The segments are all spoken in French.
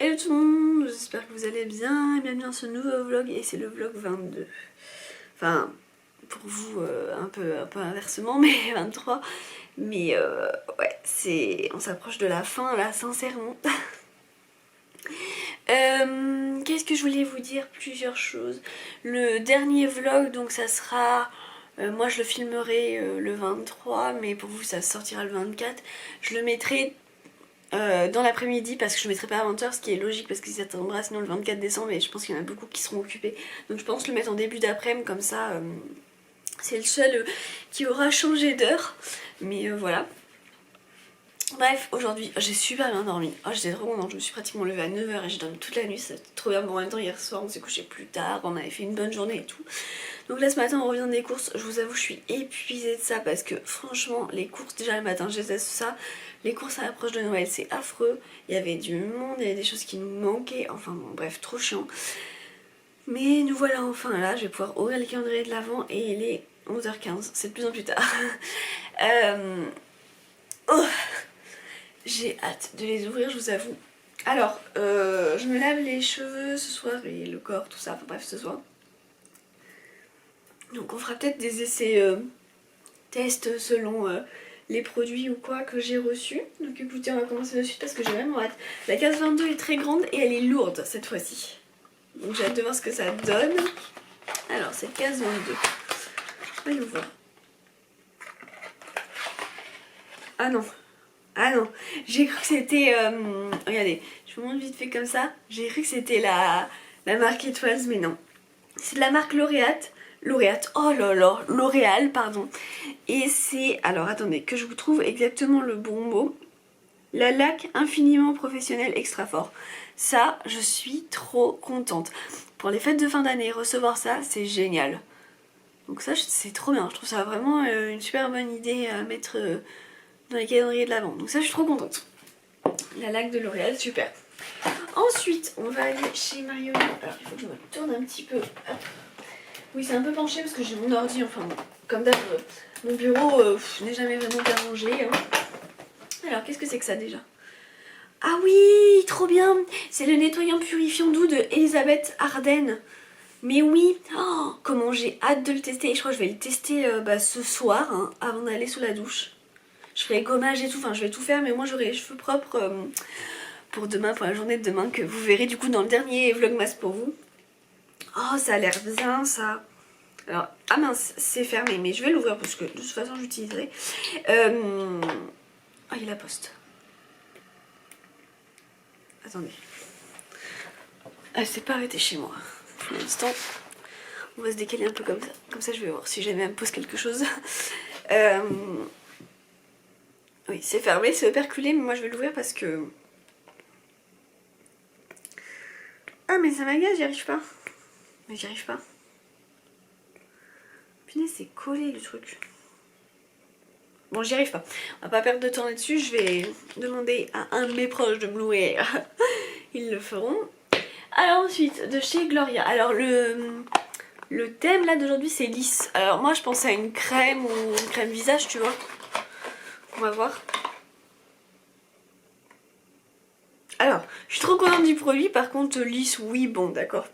Hello tout le monde, j'espère que vous allez bien et bienvenue dans ce nouveau vlog et c'est le vlog 22. Enfin, pour vous un peu inversement, mais 23. Mais ouais, on s'approche de la fin là, sincèrement. Qu'est-ce que je voulais vous dire? Plusieurs choses. Le dernier vlog, donc ça sera... moi je le filmerai le 23, mais pour vous ça sortira le 24. Je le mettrai dans l'après-midi parce que je ne mettrai pas à 20h, ce qui est logique parce que ça tombera sinon le 24 décembre et je pense qu'il y en a beaucoup qui seront occupés. Donc je pense le mettre en début d'après-midi comme ça, c'est le seul qui aura changé d'heure. Mais voilà. Bref, aujourd'hui j'ai super bien dormi. Oh, j'étais trop contente, je me suis pratiquement levée à 9h et j'ai dormi toute la nuit, c'était trop bien. Bon, en même temps hier soir on s'est couché plus tard, on avait fait une bonne journée et tout. Donc là ce matin on revient des courses, je vous avoue je suis épuisée de ça parce que franchement les courses déjà le matin je déteste ça. Les courses à l'approche de Noël c'est affreux, il y avait du monde, il y avait des choses qui nous manquaient, enfin bon bref trop chiant. Mais nous voilà enfin là, je vais pouvoir ouvrir le calendrier de l'avant et il est 11h15, c'est de plus en plus tard. Oh, j'ai hâte de les ouvrir je vous avoue. Alors je me lave les cheveux ce soir et le corps tout ça, enfin bref ce soir. Donc on fera peut-être des essais tests selon les produits ou quoi que j'ai reçus. Donc écoutez, on va commencer de suite parce que j'ai vraiment hâte. La case 22 est très grande et elle est lourde cette fois-ci. Donc j'ai hâte de voir ce que ça donne. Alors cette case 22. On va l'ouvrir. Ah non. Ah non. J'ai cru que c'était... regardez, je vous montre vite fait comme ça. J'ai cru que c'était la marque Étoiles, mais non. C'est de la marque Lauréate. Lauréate, oh là là, L'Oréal, pardon. Et c'est, alors attendez, que je vous trouve exactement le bon mot. La laque infiniment professionnelle extra fort. Ça, je suis trop contente. Pour les fêtes de fin d'année, recevoir ça, c'est génial. Donc ça, c'est trop bien. Je trouve ça vraiment une super bonne idée à mettre dans les calendriers de l'Avent. Donc ça, je suis trop contente. La laque de L'Oréal, super. Ensuite, on va aller chez Marionneau. Alors, il faut que je me tourne un petit peu. Hop. Oui, c'est un peu penché parce que j'ai mon ordi, enfin bon, comme d'hab, mon bureau n'est jamais vraiment bien rangé. Hein. Alors, qu'est-ce que c'est que ça déjà? Ah oui, trop bien! C'est le nettoyant purifiant doux de Elisabeth Arden. Mais oui, oh, comment j'ai hâte de le tester. Et je crois que je vais le tester ce soir, hein, avant d'aller sous la douche. Je ferai gommage et tout, enfin je vais tout faire, mais moi j'aurai les cheveux propres pour demain, pour la journée de demain, que vous verrez du coup dans le dernier vlogmas pour vous. Oh, ça a l'air bien ça. Alors, ah mince, c'est fermé, mais je vais l'ouvrir parce que de toute façon j'utiliserai. Ah, il y a la poste. Attendez. Elle s'est pas arrêtée chez moi. Pour l'instant, on va se décaler un peu comme ça. Comme ça, je vais voir si jamais elle me pose quelque chose. Oui, c'est fermé, c'est operculé, mais moi je vais l'ouvrir parce que... Ah, mais ça m'agace, j'y arrive pas. Mais j'y arrive pas. Punaise, c'est collé le truc. Bon, j'y arrive pas. On va pas perdre de temps là-dessus. Je vais demander à un de mes proches de me louer. Ils le feront. Alors ensuite, de chez Gloria. Alors le thème là d'aujourd'hui c'est lisse. Alors moi je pensais à une crème ou une crème visage, tu vois. On va voir. Alors, je suis trop contente du produit. Par contre, lisse, oui, bon, d'accord.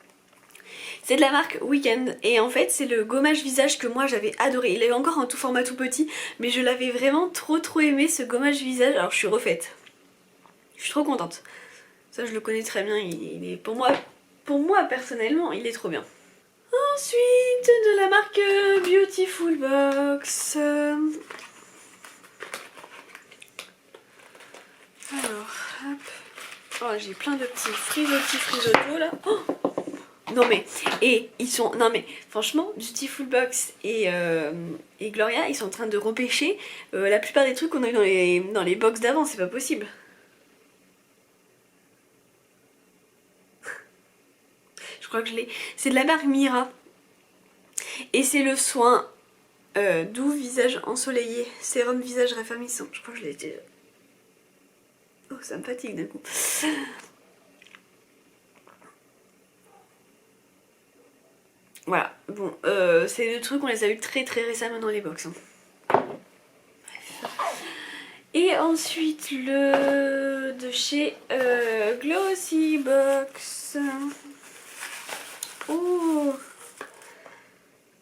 C'est de la marque Weekend et en fait c'est le gommage visage que moi j'avais adoré. Il est encore en tout format tout petit mais je l'avais vraiment trop aimé ce gommage visage. Alors je suis refaite. Je suis trop contente. Ça je le connais très bien, il est pour moi personnellement il est trop bien. Ensuite de la marque Beautiful Box. Alors hop. Oh j'ai plein de petits frisottos là. Oh, non mais, et ils sont, non mais franchement Beautiful Box et Gloria ils sont en train de repêcher la plupart des trucs qu'on a eu dans les box d'avant, c'est pas possible. Je crois que je l'ai, c'est de la marque Mira et c'est le soin doux visage ensoleillé, sérum visage raffermissant, je crois que je l'ai déjà. Oh ça me fatigue d'un coup. Voilà, bon, c'est le truc, on les a eu très récemment dans les box. Hein. Bref. Et ensuite le de chez Glossybox. Oh,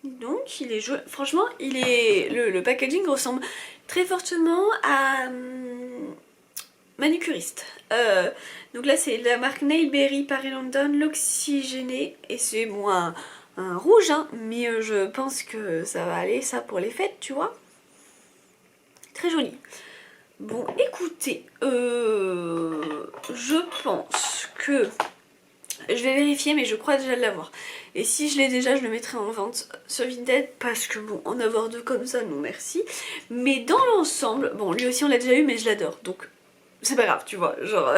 donc il est joli. Franchement, il est le packaging ressemble très fortement à Manucuriste. Donc là c'est la marque Nailberry Paris London, l'oxygéné, et c'est bon un rouge, hein, mais je pense que ça va aller ça pour les fêtes, tu vois. Très joli. Bon, écoutez, je pense que je vais vérifier, mais je crois déjà l'avoir. Et si je l'ai déjà, je le mettrai en vente sur Vinted, parce que bon, en avoir deux comme ça, non merci. Mais dans l'ensemble, bon, lui aussi on l'a déjà eu, mais je l'adore, donc c'est pas grave, tu vois, genre...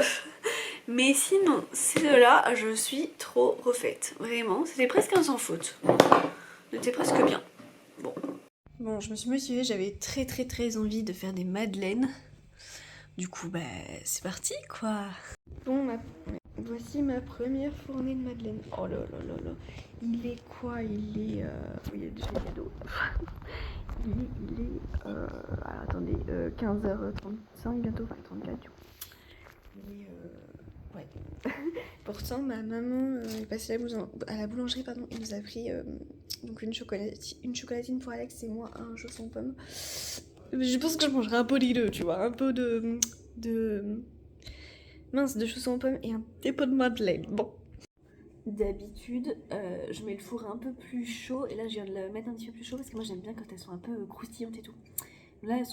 Mais sinon, ces deux-là, je suis trop refaite, vraiment. C'était presque un sans faute. C'était presque bien. Bon. Bon, je me suis motivée, j'avais très envie de faire des madeleines. Du coup, bah, c'est parti, quoi. Bon, voici ma première fournée de madeleine. Oh là là là là. Il est quoi? Il est... il y a déjà des cadeaux. il est... alors, attendez, 15h35 bientôt, enfin 34 du coup. Il est... ouais. Pourtant, ma maman est passée à la boulangerie, pardon, et nous a pris donc une chocolatine pour Alex et moi un chausson pomme. Je pense que je mangerai un pot des deux, tu vois, un pot de mince, de chausson pomme et un petit pot de madeleine. Bon. D'habitude, je mets le four un peu plus chaud, et là je viens de le mettre un petit peu plus chaud parce que moi j'aime bien quand elles sont un peu croustillantes et tout. Là elles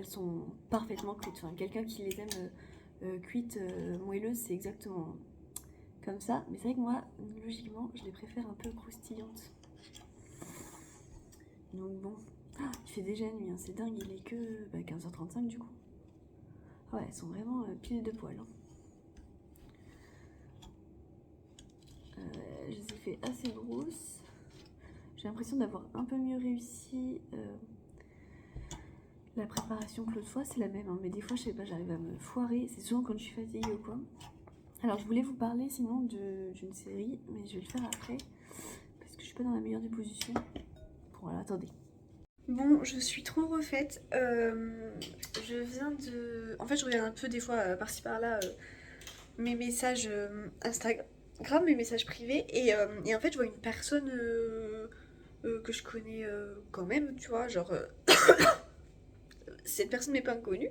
sont parfaitement cuites. Enfin, quelqu'un qui les aime cuites, moelleuses, c'est exactement comme ça. Mais c'est vrai que moi, logiquement, je les préfère un peu croustillantes. Donc bon, il fait déjà nuit, hein, c'est dingue, il est que 15h35 du coup. Ouais, elles sont vraiment pile de poil. Hein. Je les ai fait assez grosses. J'ai l'impression d'avoir un peu mieux réussi la préparation que l'autre fois. C'est la même, hein, mais des fois, je sais pas, j'arrive à me foirer. C'est souvent quand je suis fatiguée ou quoi. Alors, je voulais vous parler sinon d'une série, mais je vais le faire après. Parce que je suis pas dans la meilleure des positions. Voilà, attendez. Bon, je suis trop refaite. Je viens de... En fait, je regarde un peu des fois, par-ci par-là, mes messages Instagram, mes messages privés. Et en fait, je vois une personne que je connais quand même, tu vois, genre... cette personne m'est pas inconnue.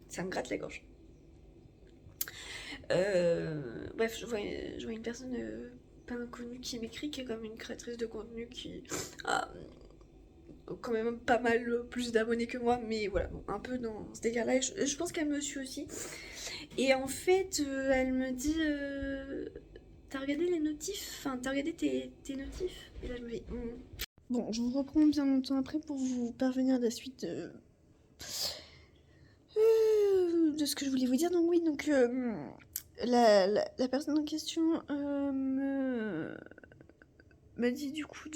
Ça me gratte la gorge. Bref, je vois une personne pas inconnue qui m'écrit, qui est comme une créatrice de contenu qui a quand même pas mal plus d'abonnés que moi, mais voilà, bon, un peu dans ce délire-là. Je pense qu'elle me suit aussi. Et en fait, elle me dit t'as regardé les notifs? Enfin, t'as regardé tes notifs? Et là, je me dis Bon, je vous reprends bien longtemps après pour vous parvenir à la suite de ce que je voulais vous dire. Donc oui, donc la personne en question me dit du coup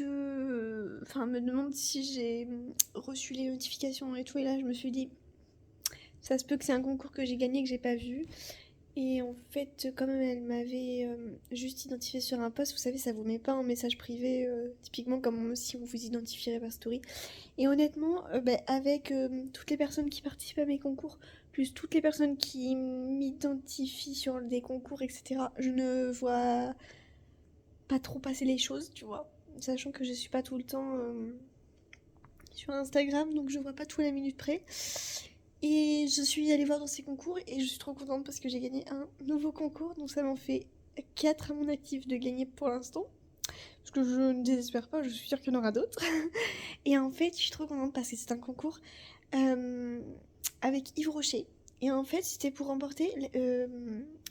enfin me demande si j'ai reçu les notifications et tout, et là je me suis dit ça se peut que c'est un concours que j'ai gagné que j'ai pas vu. Et en fait, quand même, elle m'avait juste identifié sur un post. Vous savez, ça vous met pas en message privé, typiquement comme si on vous identifierait par story. Et honnêtement, avec toutes les personnes qui participent à mes concours, plus toutes les personnes qui m'identifient sur des concours, etc., je ne vois pas trop passer les choses, tu vois. Sachant que je suis pas tout le temps sur Instagram, donc je vois pas tout à la minute près. Et je suis allée voir dans ces concours et je suis trop contente parce que j'ai gagné un nouveau concours. Donc ça m'en fait 4 à mon actif de gagner pour l'instant. Parce que je ne désespère pas, je suis sûre qu'il y en aura d'autres. Et en fait, je suis trop contente parce que c'est un concours avec Yves Rocher. Et en fait, c'était pour remporter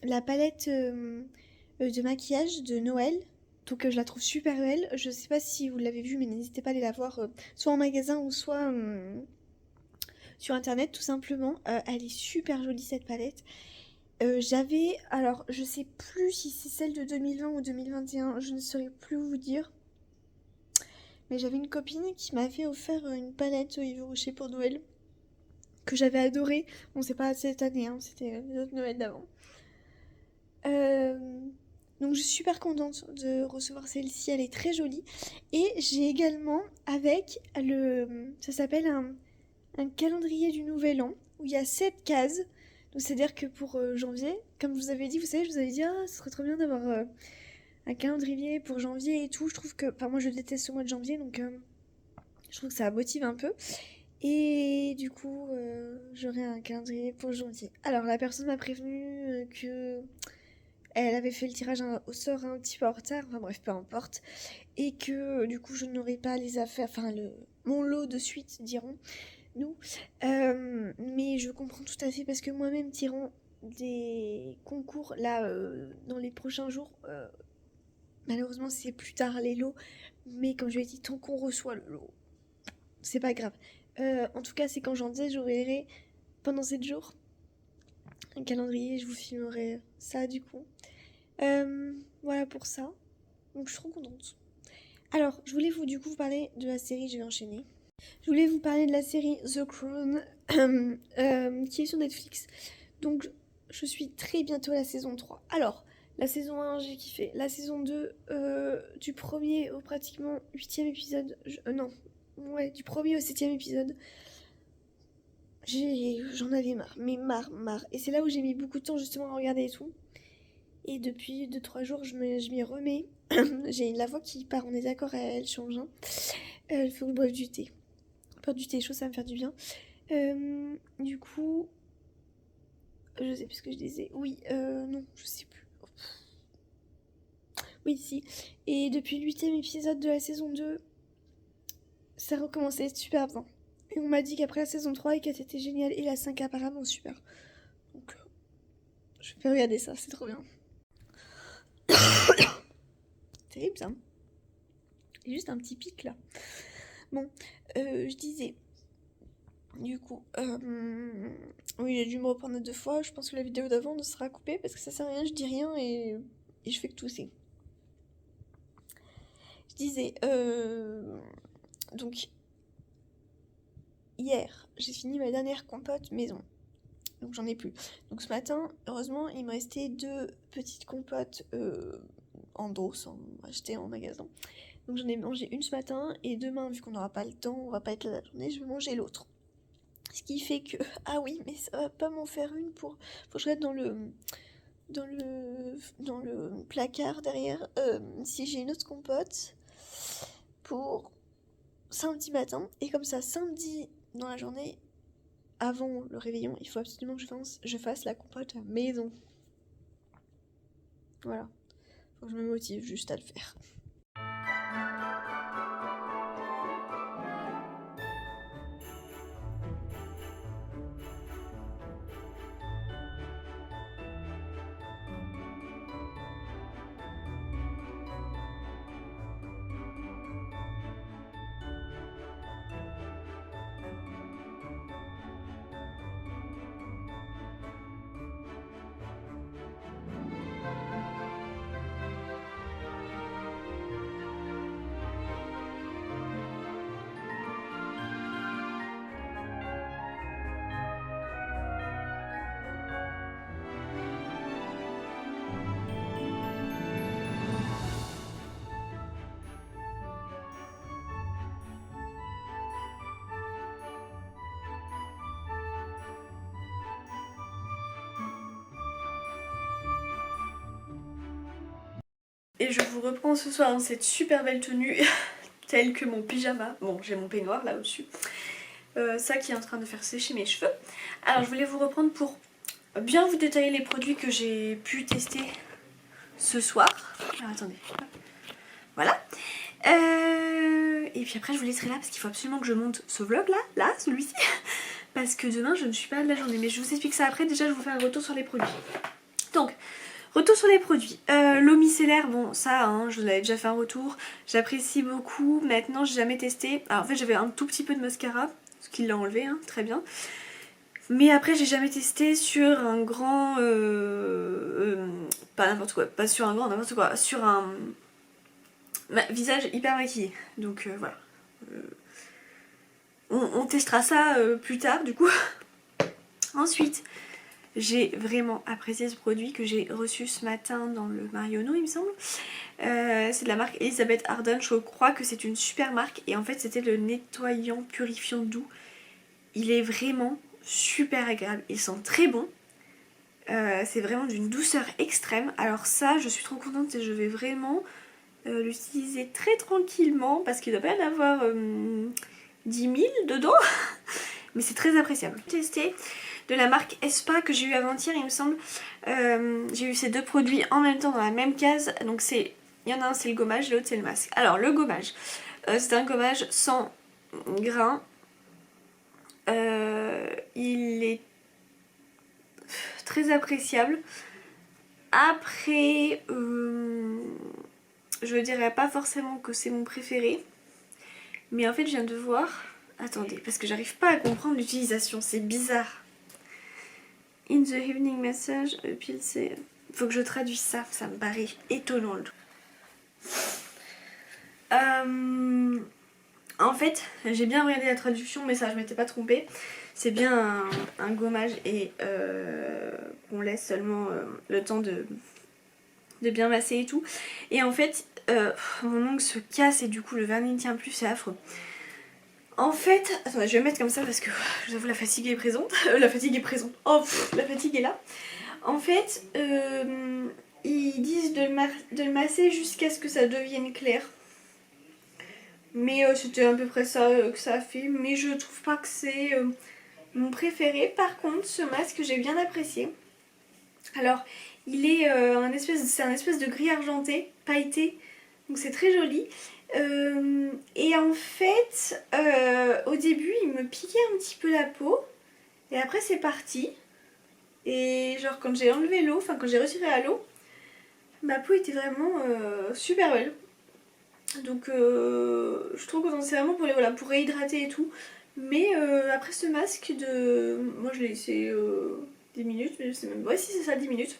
la palette de maquillage de Noël. Donc je la trouve super belle. Je sais pas si vous l'avez vue, mais n'hésitez pas à aller la voir soit en magasin ou soit sur internet tout simplement. Elle est super jolie cette palette. Alors je sais plus si c'est celle de 2020 ou 2021, je ne saurais plus vous dire. Mais j'avais une copine qui m'avait offert une palette Yves Rocher pour Noël, que j'avais adorée. Bon, c'est pas cette année, hein, c'était les autres Noël d'avant. Donc je suis super contente de recevoir celle-ci, elle est très jolie. Et j'ai également avec ça s'appelle un calendrier du Nouvel An, où il y a 7 cases. Donc c'est-à-dire que pour janvier, comme je vous avais dit, vous savez, je vous avais dit, ah, ce serait trop bien d'avoir un calendrier pour janvier et tout. Je trouve que, enfin moi je déteste ce mois de janvier, donc je trouve que ça motive un peu. Et du coup, j'aurai un calendrier pour janvier. Alors la personne m'a prévenu que elle avait fait le tirage au sort un petit peu en retard, enfin bref, peu importe. Et que du coup, je n'aurais pas les affaires, enfin mon lot de suite, dirons nous. Mais je comprends tout à fait parce que moi-même, tirant des concours là dans les prochains jours, malheureusement, c'est plus tard les lots. Mais comme je l'ai dit, tant qu'on reçoit le lot, c'est pas grave. En tout cas, c'est quand j'en disais, j'aurai pendant 7 jours un calendrier, je vous filmerai ça du coup. Voilà pour ça. Donc je suis trop contente. Alors, je voulais du coup vous parler de la série, je vais enchaîner. Je voulais vous parler de la série The Crown qui est sur Netflix. Donc je suis très bientôt à la saison 3. Alors, la saison 1, j'ai kiffé. La saison 2, du premier au pratiquement 8e épisode. Non, ouais, du premier au 7e épisode. J'en avais marre, mais marre. Et c'est là où j'ai mis beaucoup de temps justement à regarder et tout. Et depuis 2-3 jours, je m'y remets. J'ai la voix qui part, on est d'accord, elle change. Hein. Il faut que je boive du thé. Boire du thé chaud, ça va me faire du bien. Du coup, je sais plus ce que je disais. Oui, non, je sais plus. Oui, si. Et depuis le 8e épisode de la saison 2, ça recommençait super bien. Et on m'a dit qu'après la saison 3, et qu'elle était géniale. Et la 5 apparemment super. Donc, je vais regarder ça, c'est trop bien. Terrible ça. Il y a juste un petit pic là. Bon, je disais. Du coup, oui, j'ai dû me reprendre 2 fois. Je pense que la vidéo d'avant ne sera coupée parce que ça sert à rien, je dis rien et je fais que tousser. Je disais, donc, hier, j'ai fini ma dernière compote maison. Donc j'en ai plus. Donc ce matin, heureusement, il me restait 2 petites compotes en dos, achetées en magasin. Donc j'en ai mangé une ce matin et demain, vu qu'on n'aura pas le temps, on va pas être là la journée, je vais manger l'autre. Ce qui fait que, ah oui, mais ça va pas m'en faire une pour... Faut que je regarde dans le placard derrière si j'ai une autre compote pour samedi matin. Et comme ça, samedi dans la journée, avant le réveillon, il faut absolument que je fasse la compote maison. Voilà. Faut que je me motive juste à le faire. Et je vous reprends ce soir dans cette super belle tenue, telle que mon pyjama. Bon, j'ai mon peignoir là au-dessus. Ça qui est en train de faire sécher mes cheveux. Alors je voulais vous reprendre pour bien vous détailler les produits que j'ai pu tester ce soir. Alors attendez. Voilà. Et puis après je vous laisserai là parce qu'il faut absolument que je monte ce vlog là, celui-ci. Parce que demain je ne suis pas de la journée. Mais je vous explique ça après. Déjà je vous fais un retour sur les produits. Donc, retour sur les produits. L'eau micellaire, bon ça hein, je vous avais déjà fait un retour. J'apprécie beaucoup. Maintenant j'ai jamais testé. Alors en fait j'avais un tout petit peu de mascara. Ce qu'il l'a enlevé, hein, très bien. Mais après j'ai jamais testé sur un grand... pas n'importe quoi. Pas sur un grand n'importe quoi. Sur un... visage hyper maquillé. Donc voilà. On testera ça plus tard du coup. Ensuite, J'ai vraiment apprécié ce produit que j'ai reçu ce matin dans le Marionneau il me semble. C'est de la marque Elizabeth Arden, je crois que c'est une super marque et en fait c'était le nettoyant purifiant doux. Il est vraiment super agréable, il sent très bon. C'est vraiment d'une douceur extrême. Alors ça je suis trop contente et je vais vraiment l'utiliser très tranquillement parce qu'il doit pas y en avoir 10 000 dedans. Mais c'est très appréciable. J'ai testé de la marque Espa que j'ai eu avant-hier il me semble. J'ai eu ces deux produits en même temps dans la même case. Donc il y en a un c'est le gommage, l'autre c'est le masque. Alors le gommage, c'est un gommage sans grains. Il est très appréciable. Après, je dirais pas forcément que c'est mon préféré. Mais en fait je viens de voir... Attendez, parce que j'arrive pas à comprendre l'utilisation, c'est bizarre. In the evening massage, puis c'est... Faut que je traduise ça, ça me paraît étonnant. En fait, j'ai bien regardé la traduction, mais ça je m'étais pas trompée. C'est bien un gommage et qu'on laisse seulement le temps de bien masser et tout. Et en fait, mon ongle se casse et du coup le vernis ne tient plus, c'est affreux. En fait, attendez, je vais mettre comme ça parce que je vous avoue la fatigue est présente. La fatigue est présente. Oh, la fatigue est là. En fait, ils disent de le masser jusqu'à ce que ça devienne clair. Mais c'était à peu près ça que ça a fait. Mais je trouve pas que c'est mon préféré. Par contre, ce masque j'ai bien apprécié. Alors, il est c'est un espèce de gris argenté, pailleté. Donc c'est très joli. Et en fait, au début, il me piquait un petit peu la peau. Et après, c'est parti. Et genre, quand j'ai enlevé l'eau, enfin, quand j'ai retiré à l'eau, ma peau était vraiment super belle. Donc, je trouve que c'est vraiment pour, pour réhydrater et tout. Mais après ce masque moi, je l'ai laissé 10 minutes, mais je sais même pas. Ouais, si, c'est ça, 10 minutes.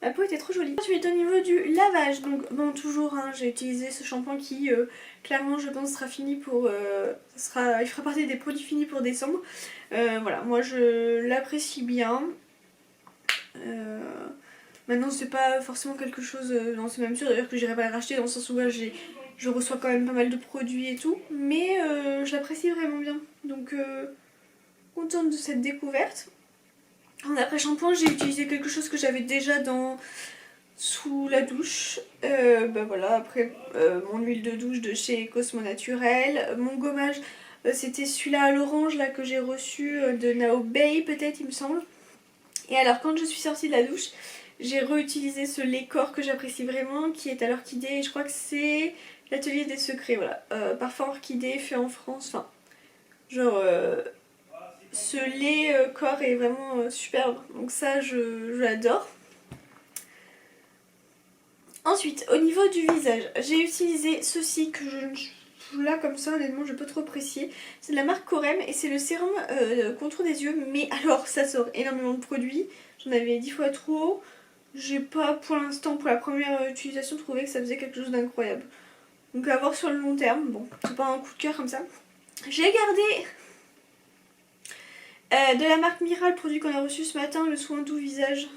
Ma peau était trop jolie. Ensuite au niveau du lavage, donc bon toujours hein, j'ai utilisé ce shampoing qui clairement je pense sera fini pour... il fera partie des produits finis pour décembre. Voilà, moi je l'apprécie bien. Maintenant c'est pas forcément quelque chose, non c'est même sûr d'ailleurs que j'irai pas le racheter dans le sens où là, je reçois quand même pas mal de produits et tout. Mais je l'apprécie vraiment bien. Donc contente de cette découverte. En après shampoing j'ai utilisé quelque chose que j'avais déjà sous la douche. Bah voilà, après mon huile de douche de chez Cosmo Naturel. Mon gommage c'était celui-là à l'orange là que j'ai reçu de Now Bay peut-être il me semble. Et alors quand je suis sortie de la douche j'ai réutilisé ce lait corps que j'apprécie vraiment qui est à l'orchidée et je crois que c'est l'atelier des secrets, voilà. Parfum orchidée fait en France, enfin genre... ce lait corps est vraiment superbe, donc ça je l'adore. Ensuite, au niveau du visage, j'ai utilisé ceci que là comme ça honnêtement je peux trop apprécier. C'est de la marque Corem et c'est le sérum contour des yeux, mais alors ça sort énormément de produits. J'en avais 10 fois trop. J'ai pas pour l'instant, pour la première utilisation, trouvé que ça faisait quelque chose d'incroyable. Donc à voir sur le long terme, bon, c'est pas un coup de cœur comme ça. J'ai gardé de la marque Mira, le produit qu'on a reçu ce matin, le soin doux visage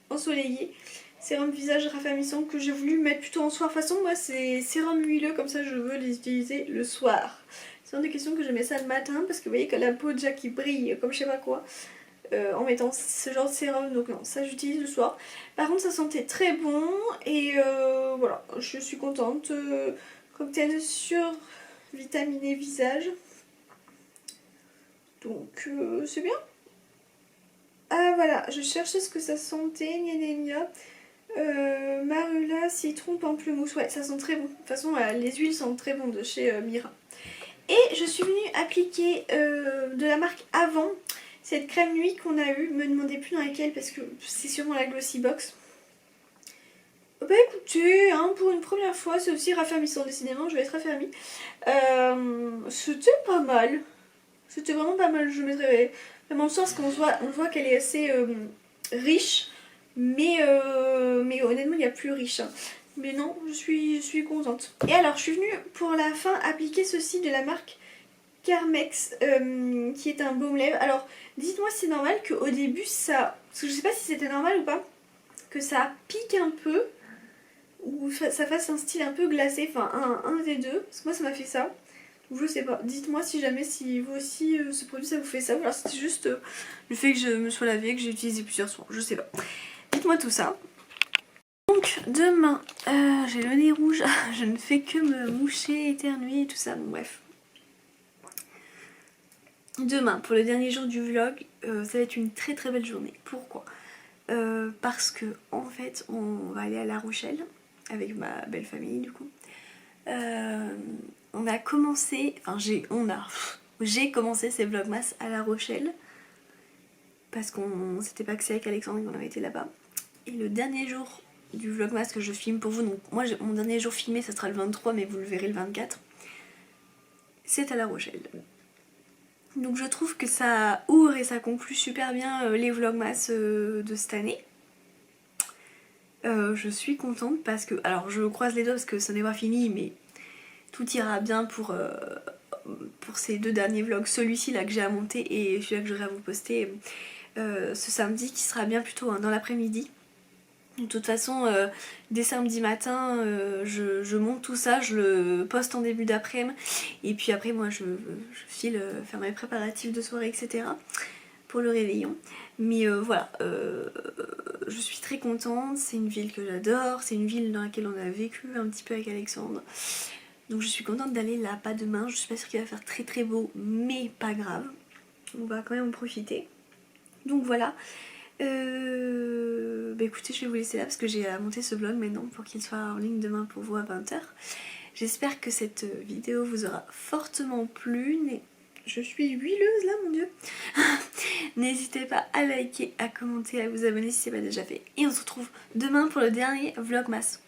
ensoleillé. Sérum visage raffermissant que j'ai voulu mettre plutôt en soir. De toute façon, moi c'est sérum huileux, comme ça je veux les utiliser le soir. C'est une des questions que je mets ça le matin parce que vous voyez que la peau déjà qui brille comme je sais pas quoi en mettant ce genre de sérum. Donc non, ça j'utilise le soir. Par contre ça sentait très bon et voilà, je suis contente. Cocktail survitaminé visage. Donc c'est bien. Ah voilà, je cherchais ce que ça sentait, gna gna gna. Marula, citron, pamplemousse, ouais ça sent très bon. De toute façon les huiles sentent très bon de chez Mira. Et je suis venue appliquer de la marque Avant cette crème nuit qu'on a eue. Me demandez plus dans laquelle parce que c'est sûrement la Glossy Box. Bah écoutez, hein, pour une première fois c'est aussi raffermissant, décidément je vais être raffermie. C'était pas mal. C'était vraiment pas mal, je mettrais vraiment le sens qu'on voit qu'elle est assez riche. Mais honnêtement il y a plus riche hein. Mais non, je suis contente. Et alors je suis venue pour la fin appliquer ceci de la marque Carmex qui est un baume lèvres. Alors dites-moi si c'est normal qu'au début ça... Parce que je sais pas si c'était normal ou pas. Que ça pique un peu. Ou ça fasse un style un peu glacé. Enfin un des deux. Parce que moi ça m'a fait ça. Donc je sais pas. Dites-moi si jamais si vous aussi ce produit ça vous fait ça. Ou alors c'était juste le fait que je me sois lavée, que j'ai utilisé plusieurs soins. Je sais pas. Dites-moi tout ça. Donc demain, j'ai le nez rouge, je ne fais que me moucher, éternuer et tout ça, bon bref. Demain, pour le dernier jour du vlog, ça va être une très très belle journée. Pourquoi parce que en fait, on va aller à La Rochelle, avec ma belle famille du coup. On a commencé, enfin j'ai commencé ces vlogmas à La Rochelle, parce qu'on s'était paxé avec Alexandre et qu'on avait été là-bas. Et le dernier jour du vlogmas que je filme pour vous, donc moi mon dernier jour filmé ça sera le 23 mais vous le verrez le 24, c'est à La Rochelle. Donc je trouve que ça ouvre et ça conclut super bien les vlogmas de cette année. Je suis contente parce que, alors je croise les doigts parce que ça n'est pas fini mais tout ira bien pour ces deux derniers vlogs, celui-ci là que j'ai à monter et celui-là que j'aurai à vous poster ce samedi qui sera bien plutôt dans l'après-midi. De toute façon, dès samedi matin, je monte tout ça, je le poste en début d'après-midi et puis après moi je file faire mes préparatifs de soirée etc. pour le réveillon. Mais voilà, je suis très contente, c'est une ville que j'adore, c'est une ville dans laquelle on a vécu un petit peu avec Alexandre. Donc je suis contente d'aller là, pas demain, je suis pas sûre qu'il va faire très très beau, mais pas grave. On va quand même en profiter. Donc voilà. Bah écoutez, je vais vous laisser là parce que j'ai à monter ce vlog maintenant pour qu'il soit en ligne demain pour vous à 20 h. J'espère que cette vidéo vous aura fortement plu. Je suis huileuse là, mon dieu. N'hésitez pas à liker, à commenter, à vous abonner si c'est pas déjà fait. Et on se retrouve demain pour le dernier vlogmas.